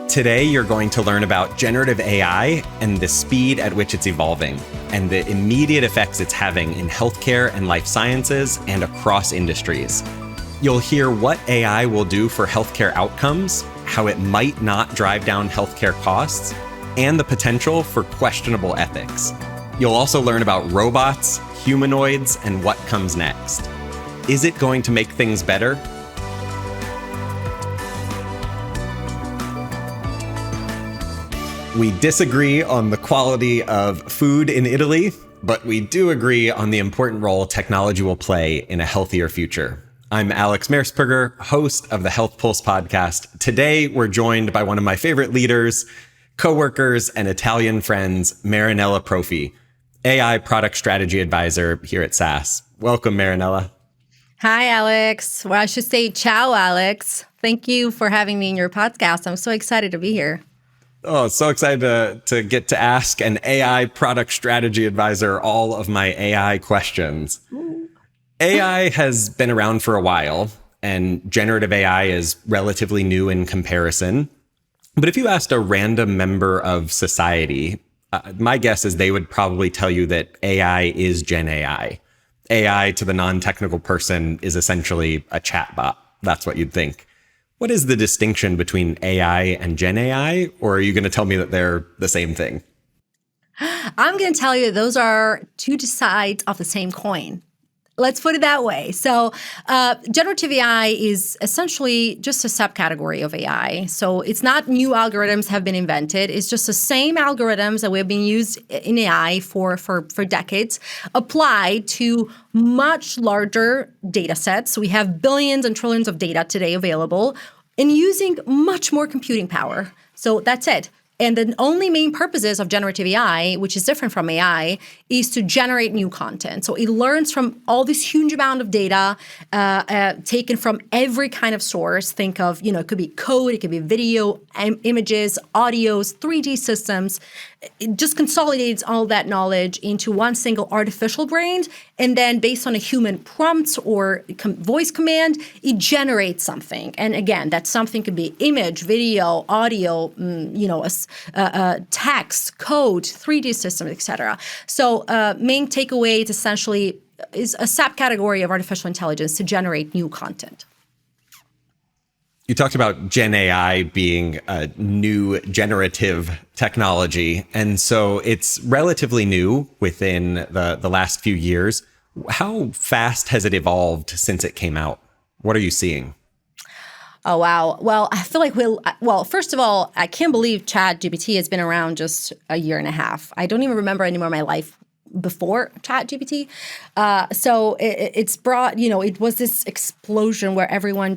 Today, you're going to learn about generative AI and the speed at which it's evolving, and the immediate effects it's having in healthcare and life sciences and across industries. You'll hear what AI will do for healthcare outcomes, how it might not drive down healthcare costs, and the potential for questionable ethics. You'll also learn about robots, humanoids, and what comes next. Is it going to make things better? We disagree on the quality of food in Italy, but we do agree on the important role technology will play in a healthier future. I'm Alex Maiersperger, host of the Health Pulse podcast. Today, we're joined by one of my favorite leaders, coworkers, and Italian friends, Marinela Profi, AI product strategy advisor here at SAS. Welcome, Marinela. Hi, Alex. Well, I should say ciao, Alex. Thank you for having me in your podcast. I'm so excited to be here. Oh, so excited to get to ask an AI product strategy advisor all of my AI questions. AI has been around for a while, and generative AI is relatively new in comparison. But if you asked a random member of society, my guess is they would probably tell you that AI is GenAI. AI to the non-technical person is essentially a chatbot. That's what you'd think. What is the distinction between AI and GenAI, or are you going to tell me that they're the same thing? I'm going to tell you those are two sides of the same coin. Let's put it that way. So generative AI is essentially just a subcategory of AI. So it's not new algorithms have been invented. It's just the same algorithms that we have been used in AI for decades applied to much larger data sets. We have billions and trillions of data today available and using much more computing power. So that's it. And the only main purposes of generative AI, which is different from AI, is to generate new content. So it learns from all this huge amount of data taken from every kind of source. Think of, it could be code, it could be video, images, audios, 3D systems. It just consolidates all that knowledge into one single artificial brain. And then based on a human prompt or voice command, it generates something. And again, that something could be image, video, audio, text, code, 3D systems, etc. So main takeaway is essentially is a subcategory of artificial intelligence to generate new content. You talked about Gen AI being a new generative technology, and so it's relatively new within the last few years. How fast has it evolved since it came out? What are you seeing? Oh, wow. Well, I feel like first of all, I can't believe ChatGPT has been around just a year and a half. I don't even remember anymore my life before ChatGPT. So it's brought, it was this explosion where everyone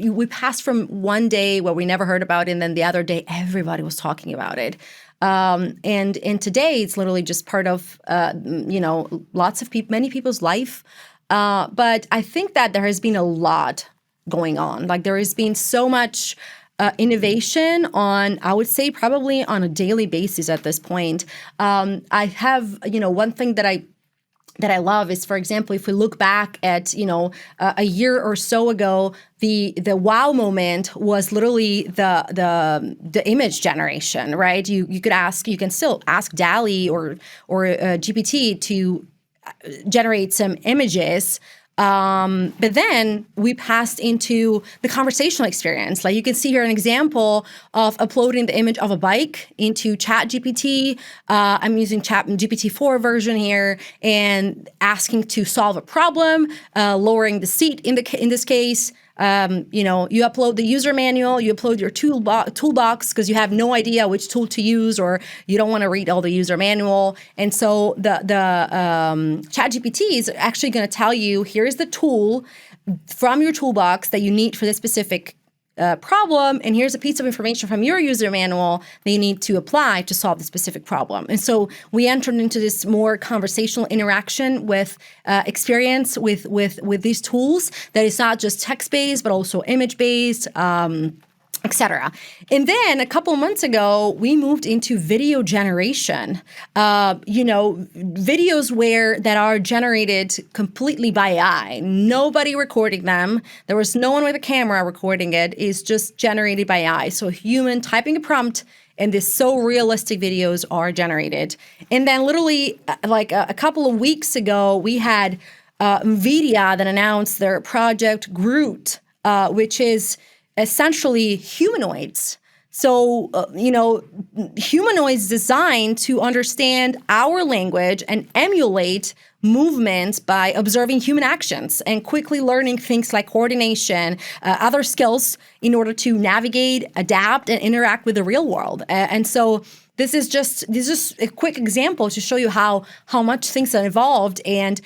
we passed from one day where we never heard about it, and then the other day, everybody was talking about it. And today it's literally just part of, many people's life. But I think that there has been a lot going on. Like there has been so much innovation on, I would say, probably on a daily basis at this point. I have, one thing that I love is, for example, if we look back at, a year or so ago, the wow moment was literally the image generation, right? You can still ask DALL-E or GPT to generate some images. But then we passed into the conversational experience. Like you can see here an example of uploading the image of a bike into ChatGPT. I'm using GPT-4 version here and asking to solve a problem, lowering the seat in this case. You upload the user manual, you upload your toolbox because you have no idea which tool to use or you don't want to read all the user manual. And so the ChatGPT is actually going to tell you, here's the tool from your toolbox that you need for this specific problem, and here's a piece of information from your user manual that you need to apply to solve the specific problem. And so we entered into this more conversational interaction with experience with these tools that is not just text-based, but also image-based, etc. And then a couple of months ago, we moved into video generation. Videos that are generated completely by AI. Nobody recording them. There was no one with a camera recording it. It's just generated by AI. So a human typing a prompt, and these so realistic videos are generated. And then literally like a couple of weeks ago, we had NVIDIA that announced their project Groot, which is essentially humanoids. So, humanoids designed to understand our language and emulate movements by observing human actions and quickly learning things like coordination, other skills in order to navigate, adapt, and interact with the real world. And so this is just a quick example to show you how much things have evolved. And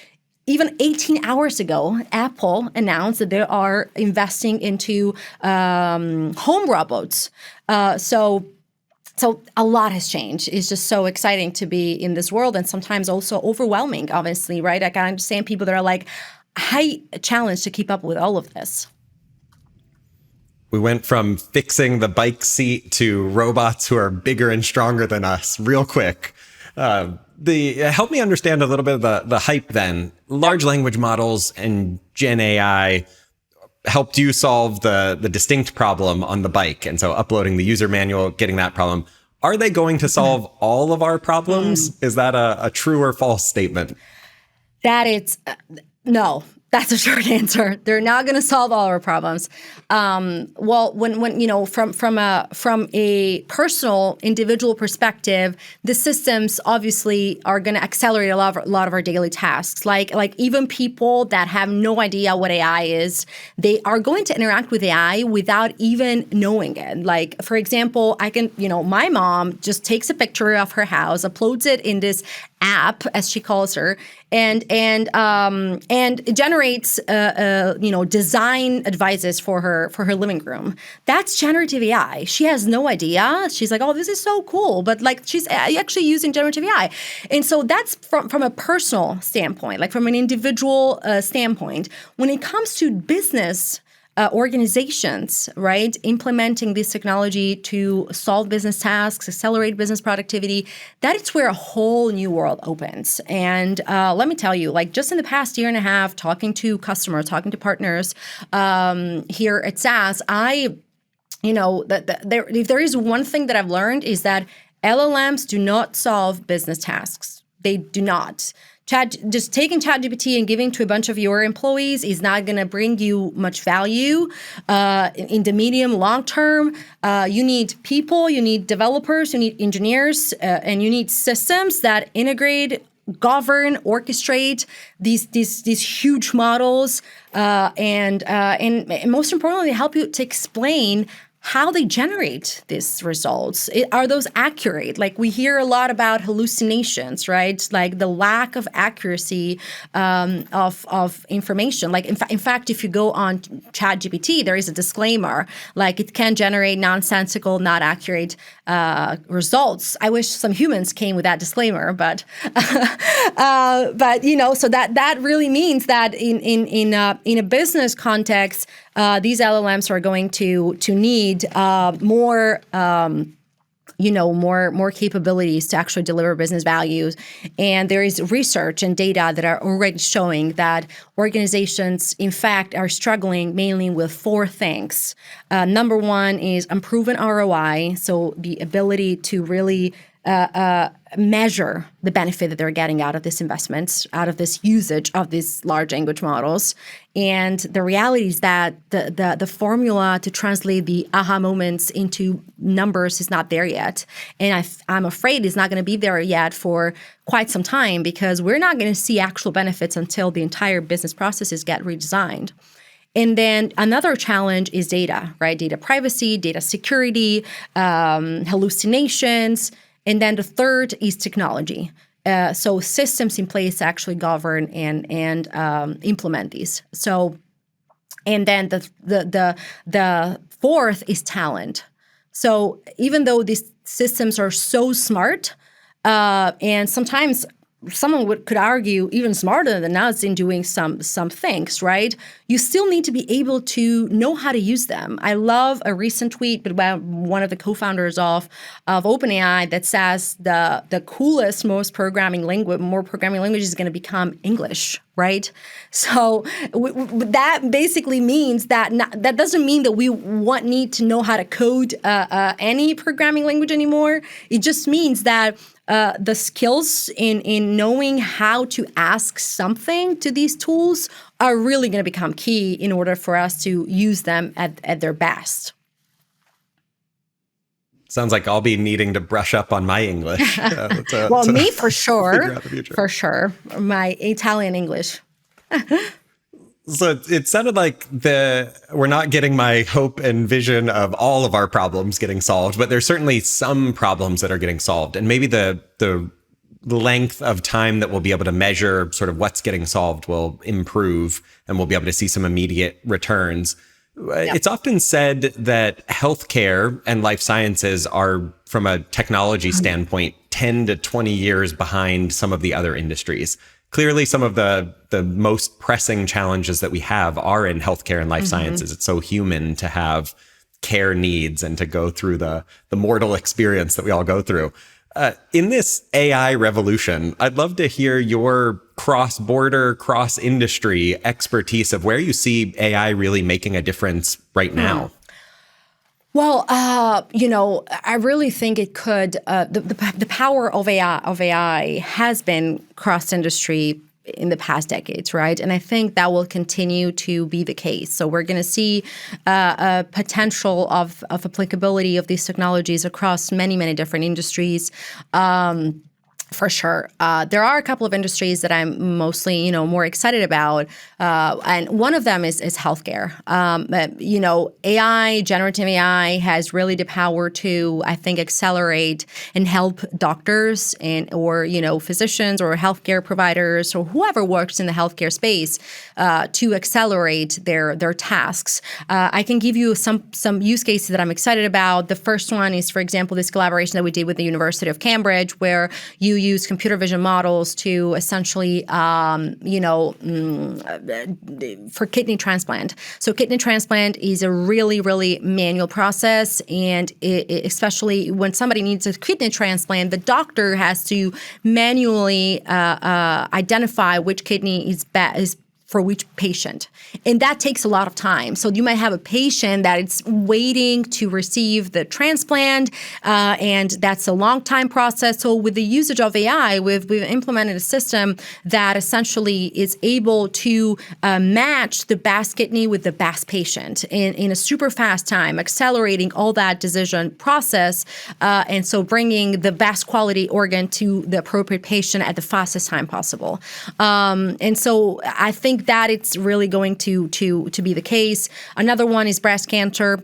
even 18 hours ago, Apple announced that they are investing into home robots. So a lot has changed. It's just so exciting to be in this world, and sometimes also overwhelming, obviously, right? I can understand people that are like, high challenge to keep up with all of this. We went from fixing the bike seat to robots who are bigger and stronger than us real quick. Help me understand a little bit of the hype then. Large language models and Gen AI helped you solve the distinct problem on the bike. And so uploading the user manual, getting that problem. Are they going to solve all of our problems? Is that a true or false statement? That it's no. That's a short answer. They're not going to solve all our problems. Well, when from a personal, individual perspective, the systems obviously are going to accelerate a lot of our daily tasks. Like even people that have no idea what AI is, they are going to interact with AI without even knowing it. Like, for example, my mom just takes a picture of her house, uploads it in this app, as she calls her, and it generates design advices for her living room. That's generative AI. She has no idea. She's like, oh, this is so cool, but like she's actually using generative AI, and so that's from a personal standpoint, like from an individual standpoint. When it comes to business organizations, right, implementing this technology to solve business tasks, accelerate business productivity, that is where a whole new world opens. And let me tell you, like just in the past year and a half, talking to customers, talking to partners here at SAS, if there is one thing that I've learned is that LLMs do not solve business tasks. They do not. Just taking ChatGPT and giving to a bunch of your employees is not going to bring you much value in the medium, long term. You need people, you need developers, you need engineers, and you need systems that integrate, govern, orchestrate these huge models, and most importantly, help you to explain how they generate these results. Are those accurate? Like we hear a lot about hallucinations, right? Like the lack of accuracy of information. Like in fact, if you go on ChatGPT, there is a disclaimer, like it can generate nonsensical, not accurate results. I wish some humans came with that disclaimer, but so that really means that in a business context, these LLMs are going to need more capabilities to actually deliver business values. And there is research and data that are already showing that organizations, in fact, are struggling mainly with four things. Number one is unproven ROI, so the ability to really measure the benefit that they're getting out of this investments, out of this usage of these large language models. And the reality is that the formula to translate the aha moments into numbers is not there yet. And I'm afraid it's not going to be there yet for quite some time, because we're not going to see actual benefits until the entire business processes get redesigned. And then another challenge is data, right? Data privacy, data security, hallucinations. And then the third is technology. So systems in place to actually govern and implement these. So, and then the fourth is talent. So even though these systems are so smart, and sometimes could argue even smarter than us in doing some things, right? You still need to be able to know how to use them. I love a recent tweet by one of the co-founders of OpenAI that says the coolest, more programming language is going to become English, right? So that basically means that that doesn't mean that we need to know how to code any programming language anymore. It just means that the skills in knowing how to ask something to these tools are really going to become key in order for us to use them at their best. Sounds like I'll be needing to brush up on my English. Well, me for sure. For sure. My Italian English. So it sounded like we're not getting my hope and vision of all of our problems getting solved, but there's certainly some problems that are getting solved. And maybe the length of time that we'll be able to measure sort of what's getting solved will improve, and we'll be able to see some immediate returns. Yep. It's often said that healthcare and life sciences are, from a technology standpoint, 10 to 20 years behind some of the other industries. Clearly, some of the most pressing challenges that we have are in healthcare and life sciences. It's so human to have care needs and to go through the mortal experience that we all go through. In this AI revolution, I'd love to hear your cross-border, cross-industry expertise of where you see AI really making a difference right now. Well, I really think it could. The power of AI has been cross-industry in the past decades, right? And I think that will continue to be the case. So we're going to see a potential of applicability of these technologies across many, many different industries. For sure. There are a couple of industries that I'm mostly, more excited about. And one of them is healthcare. AI, generative AI has really the power to, I think, accelerate and help doctors or physicians or healthcare providers or whoever works in the healthcare space to accelerate their tasks. I can give you some use cases that I'm excited about. The first one is, for example, this collaboration that we did with the University of Cambridge, where you use computer vision models to essentially, for kidney transplant. So kidney transplant is a really, really manual process. And especially when somebody needs a kidney transplant, the doctor has to manually identify which kidney is for which patient. And that takes a lot of time. So you might have a patient that is waiting to receive the transplant, and that's a long time process. So with the usage of AI, we've implemented a system that essentially is able to match the best kidney with the best patient in a super fast time, accelerating all that decision process, and so bringing the best quality organ to the appropriate patient at the fastest time possible. And so I think that it's really going to be the case. Another one is breast cancer.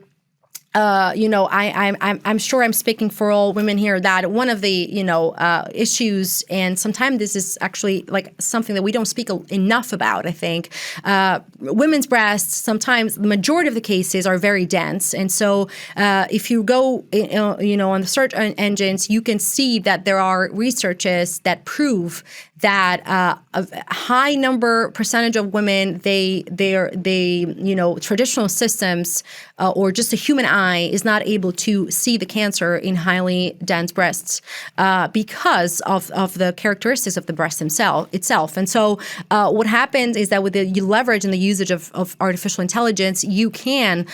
I'm sure I'm speaking for all women here that one of the, issues, and sometimes this is actually like something that we don't speak enough about, I think, women's breasts, sometimes the majority of the cases are very dense. And so if you go, on the search engines, you can see that there are researches that prove that a high percentage of women, traditional systems or just a human eye is not able to see the cancer in highly dense breasts because of the characteristics of the breast itself. And so what happens is that with the leverage and the usage of artificial intelligence, you can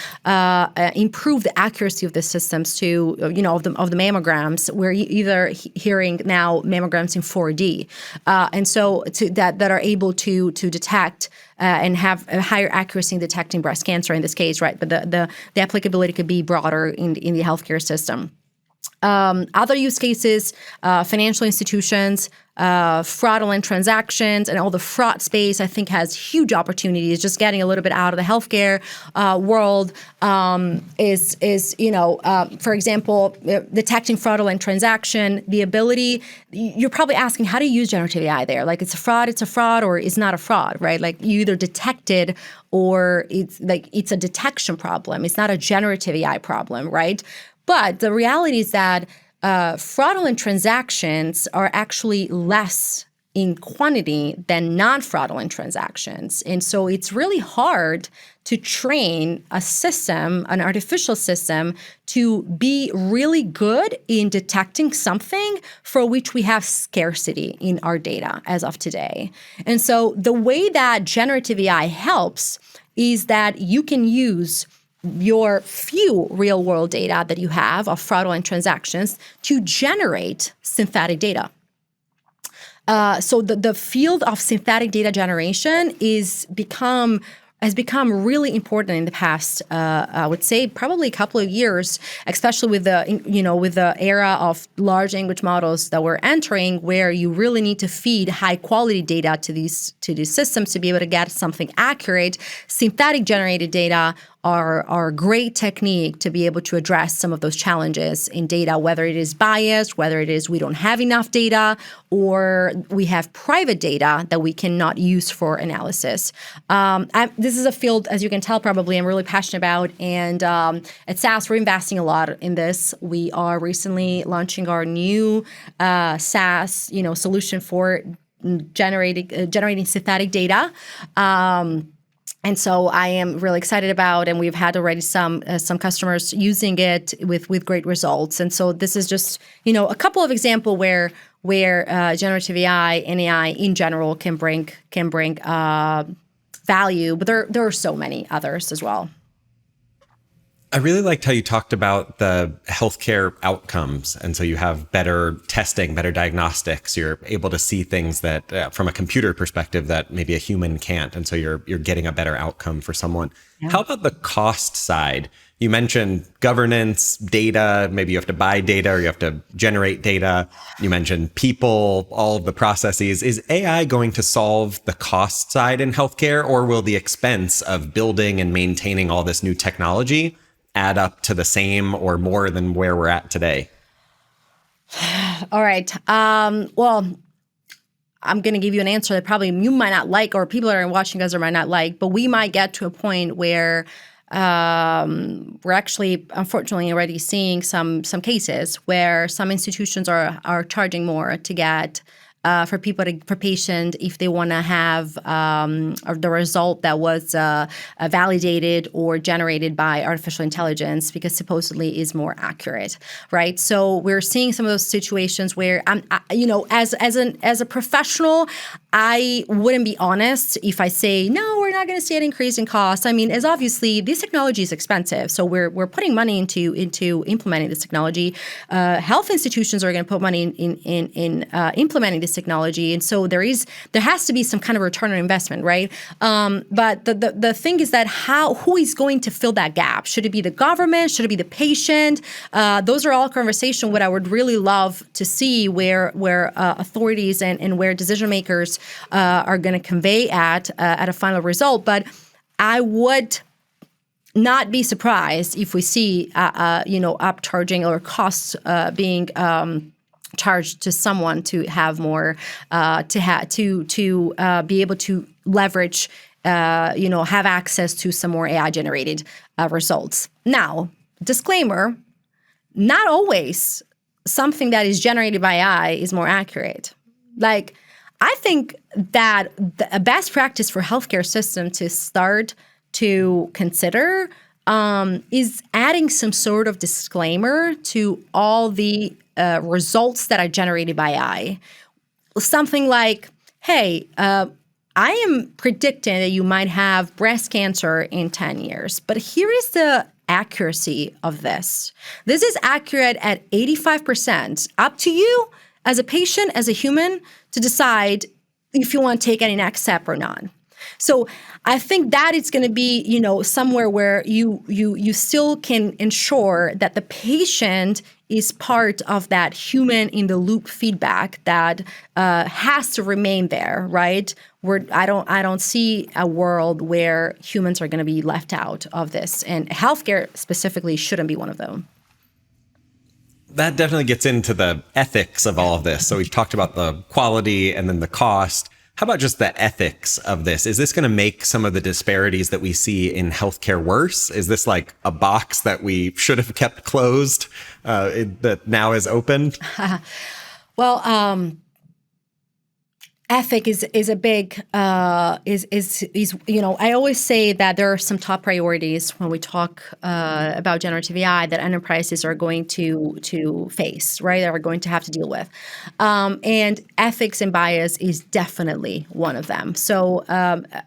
improve the accuracy of the systems to, of the mammograms. We're either hearing now mammograms in 4D. And so that are able to detect and have a higher accuracy in detecting breast cancer in this case, right? But the applicability could be broader in the healthcare system. Other use cases, financial institutions, fraudulent transactions, and all the fraud space, I think, has huge opportunities. Just getting a little bit out of the healthcare world for example, detecting fraudulent transaction, the ability. You're probably asking, how do you use generative AI there? Like, it's a fraud, or it's not a fraud, right? Like, you either detect it or it's a detection problem. It's not a generative AI problem, right? But the reality is that fraudulent transactions are actually less in quantity than non-fraudulent transactions. And so it's really hard to train a system, an artificial system, to be really good in detecting something for which we have scarcity in our data as of today. And so the way that generative AI helps is that you can use your few real-world data that you have of fraudulent transactions to generate synthetic data. So the field of synthetic data generation has become really important in the past. I would say probably a couple of years, especially with the era of large language models that we're entering, where you really need to feed high quality data to these systems to be able to get something accurate. Synthetic generated data are a great technique to be able to address some of those challenges in data, whether it is biased, whether it is we don't have enough data, or we have private data that we cannot use for analysis. This is a field, as you can tell, probably I'm really passionate about, and at SAS we're investing a lot in this. We are recently launching our new SAS, solution for generating synthetic data. And so I am really excited about, and we've had already some customers using it with great results. And so this is just a couple of examples where generative AI and AI in general can bring value, but there are so many others as well. I really liked how you talked about the healthcare outcomes. And so you have better testing, better diagnostics. You're able to see things that from a computer perspective that maybe a human can't. And so you're getting a better outcome for someone. Yeah. How about the cost side? You mentioned governance, data, maybe you have to buy data or you have to generate data. You mentioned people, all of the processes. Is AI going to solve the cost side in healthcare, or will the expense of building and maintaining all this new technology add up to the same or more than where we're at today? All right. Well, I'm going to give you an answer that probably you might not like, or people that are watching us might not like, but we might get to a point where we're actually, unfortunately, already seeing some cases where some institutions are charging more to get for patient if they want to have the result that was validated or generated by artificial intelligence, because supposedly is more accurate, right? So we're seeing some of those situations where as a professional, I wouldn't be honest if I say no, we're not going to see an increase in cost. I mean, as obviously this technology is expensive, so we're putting money into implementing this technology. Health institutions are going to put money in implementing this technology, and so there has to be some kind of return on investment, right? But the thing is that who is going to fill that gap? Should it be the government? Should it be the patient? Those are all conversations what I would really love to see where authorities and where decision makers are going to convey at a final result. But I would not be surprised if we see upcharging or costs being charged to someone to have more to be able to leverage have access to some more AI generated results. Now, disclaimer, not always something that is generated by AI is more accurate. Like, I think that a best practice for healthcare system to start to consider is adding some sort of disclaimer to all the results that are generated by AI. Something like, hey, I am predicting that you might have breast cancer in 10 years, but here is the accuracy of this. This is accurate at 85%. Up to you as a patient, as a human, to decide if you want to take any next step or not. So I think that it's going to be, somewhere where you still can ensure that the patient is part of that human in the loop feedback that has to remain there, right? I don't see a world where humans are going to be left out of this, and healthcare specifically shouldn't be one of them. That definitely gets into the ethics of all of this. So we've talked about the quality and then the cost. How about just the ethics of this? Is this going to make some of the disparities that we see in healthcare worse? Is this like a box that we should have kept closed that now is opened? Well, ethic is a big is I always say that there are some top priorities when we talk about generative AI that enterprises are going to face, right? That are going to have to deal with, and ethics and bias is definitely one of them. So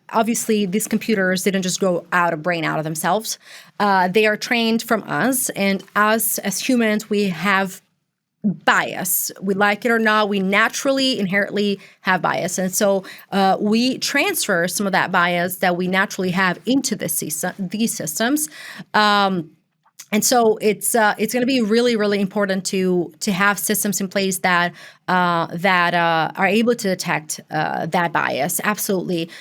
obviously, these computers didn't just grow out a brain out of themselves. They are trained from us, and us as humans, we have bias. We like it or not, we naturally, inherently have bias. And so we transfer some of that bias that we naturally have into these systems. And so it's going to be really, really important to have systems in place that are able to detect that bias. Absolutely.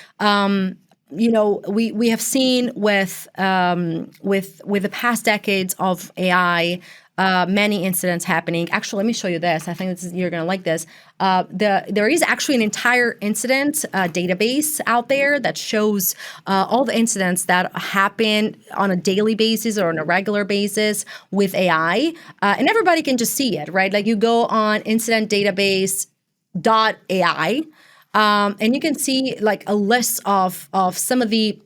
We have seen with the past decades of AI, many incidents happening. Actually, let me show you this. I think you're going to like this. There is actually an entire incident database out there that shows all the incidents that happen on a daily basis or on a regular basis with AI. And everybody can just see it, right? Like you go on incidentdatabase.ai, and you can see like a list of some of the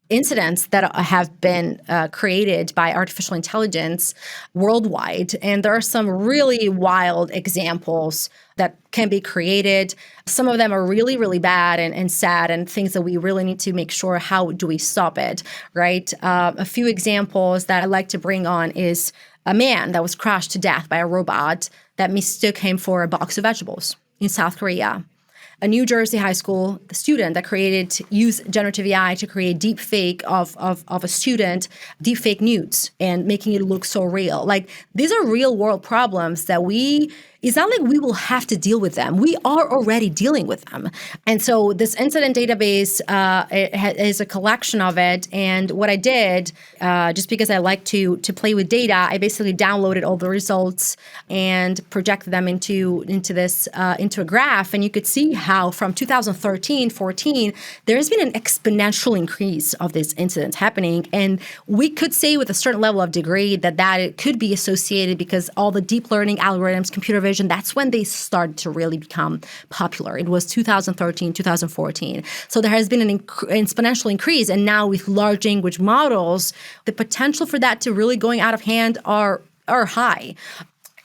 incidents that have been created by artificial intelligence worldwide. And there are some really wild examples that can be created. Some of them are really, really bad and sad and things that we really need to make sure, how do we stop it, right? A few examples that I like to bring on is a man that was crushed to death by a robot that mistook him for a box of vegetables in South Korea. A New Jersey high school student that used generative AI to create deep fake of a student, deep fake nudes, and making it look so real. Like these are real world problems that it's not like we will have to deal with them. We are already dealing with them. And so this incident database is a collection of it. And what I did, just because I like to play with data, I basically downloaded all the results and projected them into a graph. And you could see how from 2013, 14, there's been an exponential increase of these incidents happening. And we could say with a certain level of degree that it could be associated because all the deep learning algorithms, computer vision, that's when they started to really become popular. It was 2013, 2014. So there has been an exponential increase. And now with large language models, the potential for that to really going out of hand are high.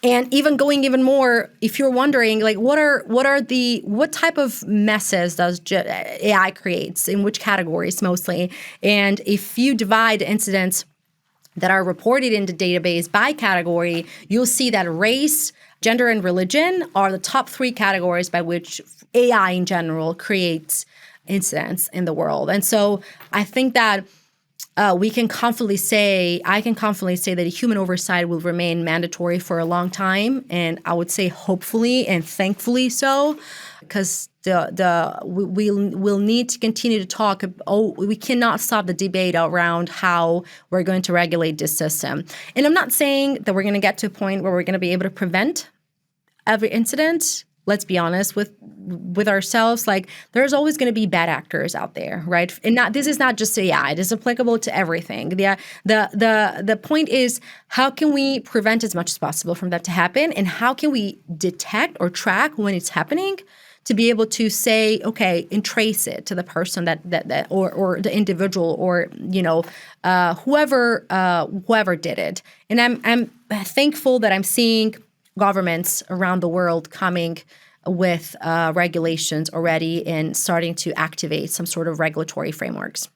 And even going even more, if you're wondering, like, what type of messes does AI creates, in which categories mostly? And if you divide incidents that are reported in the database by category, you'll see that race, gender, and religion are the top three categories by which AI in general creates incidents in the world. And so I think that I can confidently say that human oversight will remain mandatory for a long time. And I would say hopefully and thankfully so, because we'll need to continue to talk. We cannot stop the debate around how we're going to regulate this system. And I'm not saying that we're going to get to a point where we're going to be able to prevent every incident. Let's be honest with ourselves. Like there's always going to be bad actors out there, right? And this is not just AI. It is applicable to everything. The point is, how can we prevent as much as possible from that to happen, and how can we detect or track when it's happening, to be able to say, okay, and trace it to the person that or the individual, or whoever did it. And I'm thankful that I'm seeing governments around the world coming with regulations already and starting to activate some sort of regulatory frameworks.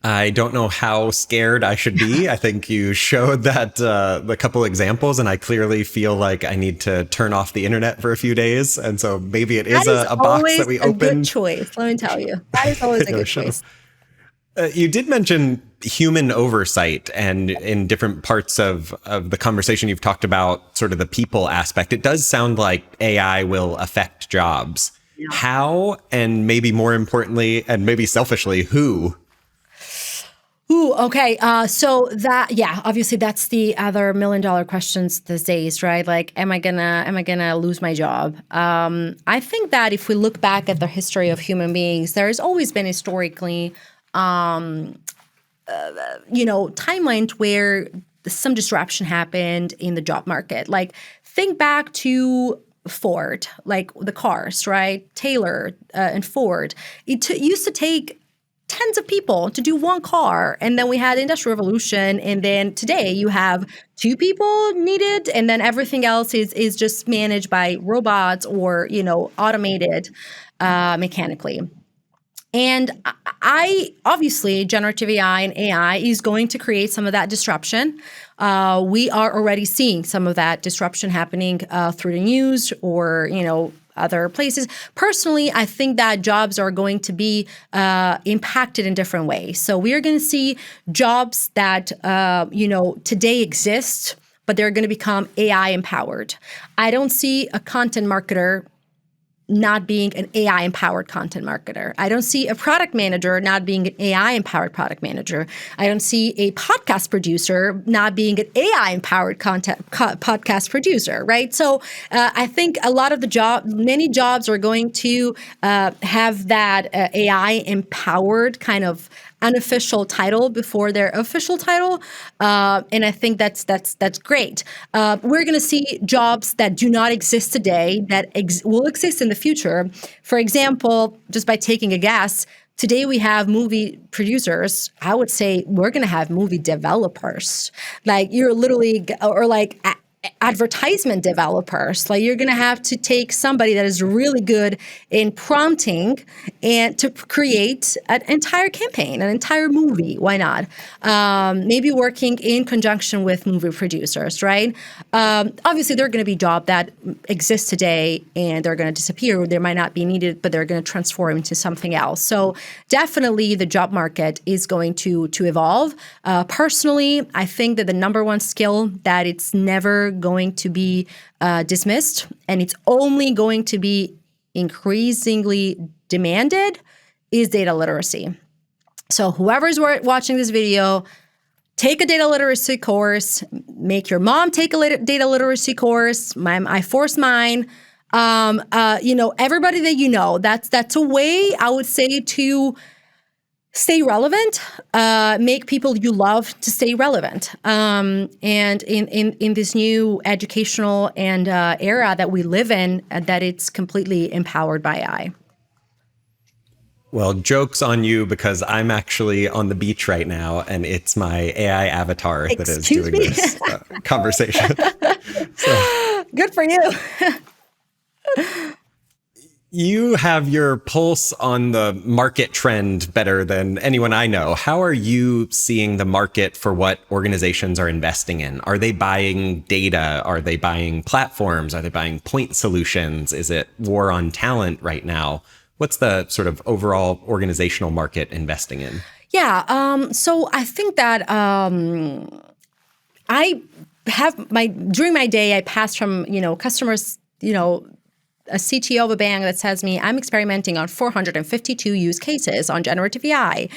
I don't know how scared I should be. I think you showed that the couple examples, and I clearly feel like I need to turn off the internet for a few days. And so maybe it is a box that we opened. That is always a good choice. Let me tell you, that is always a good choice. You did mention human oversight, and in different parts of the conversation, you've talked about sort of the people aspect. It does sound like AI will affect jobs. Yeah. How, and maybe more importantly, and maybe selfishly, who? Ooh, okay. Obviously that's the other $1 million questions these days, right? Like, am I gonna lose my job? I think that if we look back at the history of human beings, there has always been historically, timelines where some disruption happened in the job market. Like, think back to Ford, like the cars, right? Taylor and Ford. It used to take tens of people to do one car. And then we had the Industrial Revolution. And then today you have 2 people needed. And then everything else is just managed by robots or, automated mechanically. And I obviously, generative AI and AI is going to create some of that disruption. We are already seeing some of that disruption happening through the news or, other places. Personally, I think that jobs are going to be impacted in different ways. So we are going to see jobs that, today exist, but they're going to become AI empowered. I don't see a content marketer not being an AI-empowered content marketer. I don't see a product manager not being an AI-empowered product manager. I don't see a podcast producer not being an AI-empowered podcast producer, right? So I think a lot of many jobs are going to have that AI-empowered kind of unofficial title before their official title, and I think that's great. We're going to see jobs that do not exist today that will exist in the future. For example, just by taking a guess, today we have movie producers. I would say we're going to have movie developers. Like you're literally, or like advertisement developers. Like you're going to have to take somebody that is really good in prompting and to create an entire campaign, an entire movie. Why not? Maybe working in conjunction with movie producers, right? Obviously, there are going to be jobs that exist today and they're going to disappear. They might not be needed, but they're going to transform into something else. So definitely the job market is going to evolve. Personally, I think that the number one skill that it's never going to be dismissed, and it's only going to be increasingly demanded, is data literacy. So whoever's watching this video, take a data literacy course, make your mom take a data literacy course. I forced mine. Everybody that that's a way, I would say, to stay relevant, make people you love to stay relevant. And in this new educational and era that we live in, that it's completely empowered by AI. Well, joke's on you because I'm actually on the beach right now and it's my AI avatar that is doing this conversation. So. Good for you. You have your pulse on the market trend better than anyone I know. How are you seeing the market for what organizations are investing in? Are they buying data? Are they buying platforms? Are they buying point solutions? Is it war on talent right now? What's the sort of overall organizational market investing in? Yeah. So I think that I have during my day, I pass from, customers, a CTO of a bank that says to me, I'm experimenting on 452 use cases on generative AI.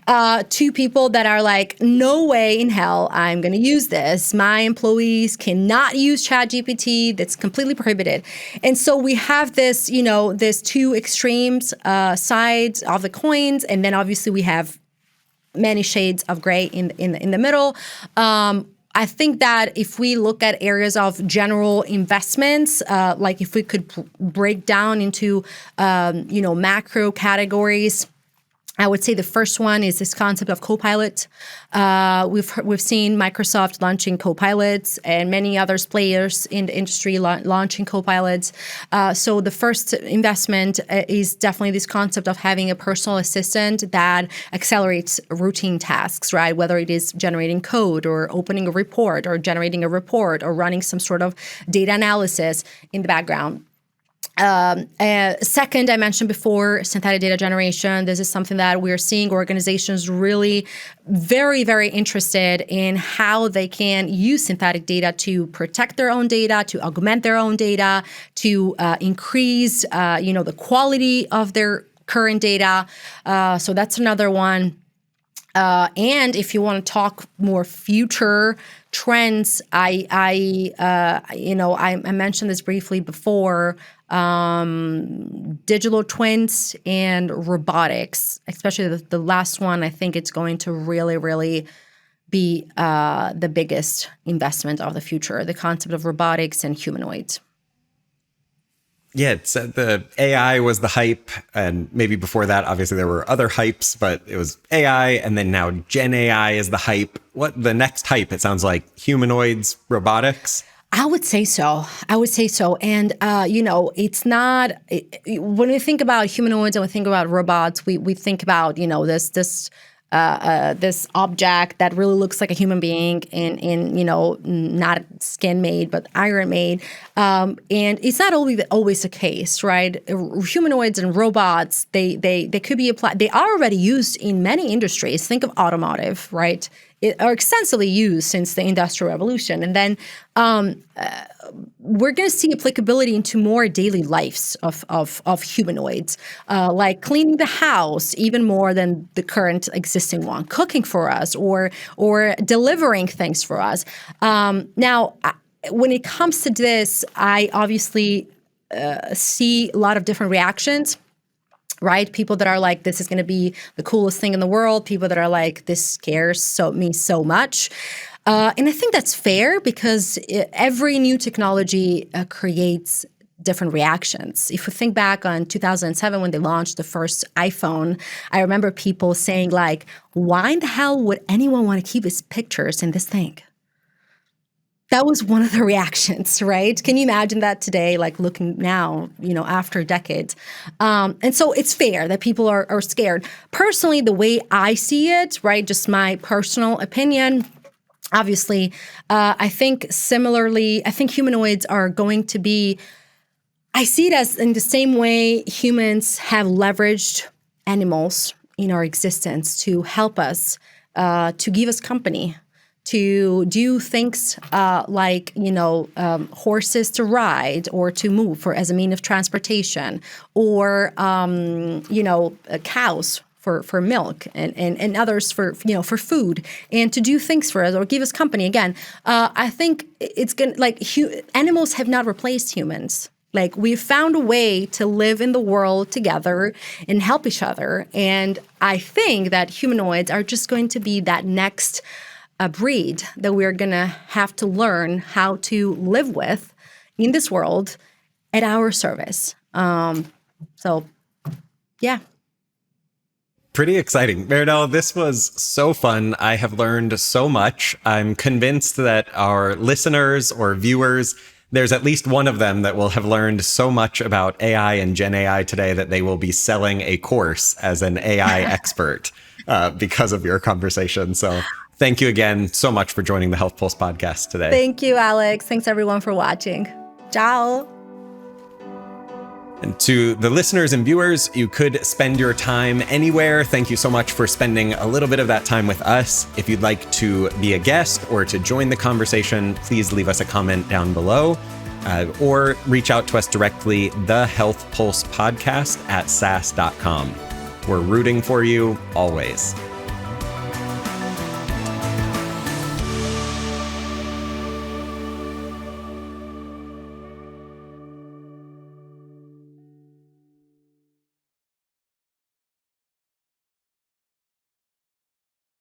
To people that are like, no way in hell I'm going to use this. My employees cannot use ChatGPT. That's completely prohibited. And so we have this, this two extremes sides of the coins. And then obviously we have many shades of gray in the middle. I think that if we look at areas of general investments, like if we could break down into, macro categories, I would say the first one is this concept of Copilot. We've seen Microsoft launching Copilots and many other players in the industry launching Copilots. So the first investment is definitely this concept of having a personal assistant that accelerates routine tasks, right? Whether it is generating code or opening a report or generating a report or running some sort of data analysis in the background. Second, I mentioned before, synthetic data generation. This is something that we're seeing organizations really very, very interested in how they can use synthetic data to protect their own data, to augment their own data, to increase, the quality of their current data. So that's another one. And if you want to talk more future trends, I mentioned this briefly before. Digital twins and robotics, especially the last one, I think it's going to really, really be the biggest investment of the future, the concept of robotics and humanoids. Yeah, it's, the AI was the hype, and maybe before that, obviously there were other hypes, but it was AI, and then now Gen AI is the hype. What the next hype? It sounds like humanoids, robotics. I would say so. I would say so. And, it's not, when we think about humanoids and we think about robots, we think about, this object that really looks like a human being and not skin made, but iron made. And it's not always the case, right? Humanoids and robots, they could be applied. They are already used in many industries. Think of automotive, right? Are extensively used since the Industrial Revolution. And then we're going to see applicability into more daily lives of humanoids, like cleaning the house even more than the current existing one, cooking for us, or delivering things for us. Now, when it comes to this, I obviously see a lot of different reactions. Right? People that are like, this is going to be the coolest thing in the world. People that are like, this scares me so much. And I think that's fair because every new technology creates different reactions. If we think back on 2007 when they launched the first iPhone, I remember people saying like, why in the hell would anyone want to keep his pictures in this thing? That was one of the reactions, right? Can you imagine that today, like looking now, after decades? And so it's fair that people are scared. Personally, the way I see it, right, just my personal opinion, obviously, I think similarly, I think humanoids are going to be, I see it as in the same way humans have leveraged animals in our existence to help us, to give us company, to do things like, horses to ride or to move as a mean of transportation, or, cows for milk and others for food, and to do things for us or give us company. Again, I think it's going to, animals have not replaced humans. Like, we've found a way to live in the world together and help each other. And I think that humanoids are just going to be that next a breed that we're going to have to learn how to live with in this world at our service. So, yeah. Pretty exciting. Marinela, this was so fun. I have learned so much. I'm convinced that our listeners or viewers, there's at least one of them that will have learned so much about AI and Gen AI today that they will be selling a course as an AI expert because of your conversation. So thank you again so much for joining the Health Pulse podcast today. Thank you, Alex. Thanks, everyone, for watching. Ciao. And to the listeners and viewers, you could spend your time anywhere. Thank you so much for spending a little bit of that time with us. If you'd like to be a guest or to join the conversation, please leave us a comment down below or reach out to us directly, the Health Pulse podcast @sas.com. We're rooting for you always.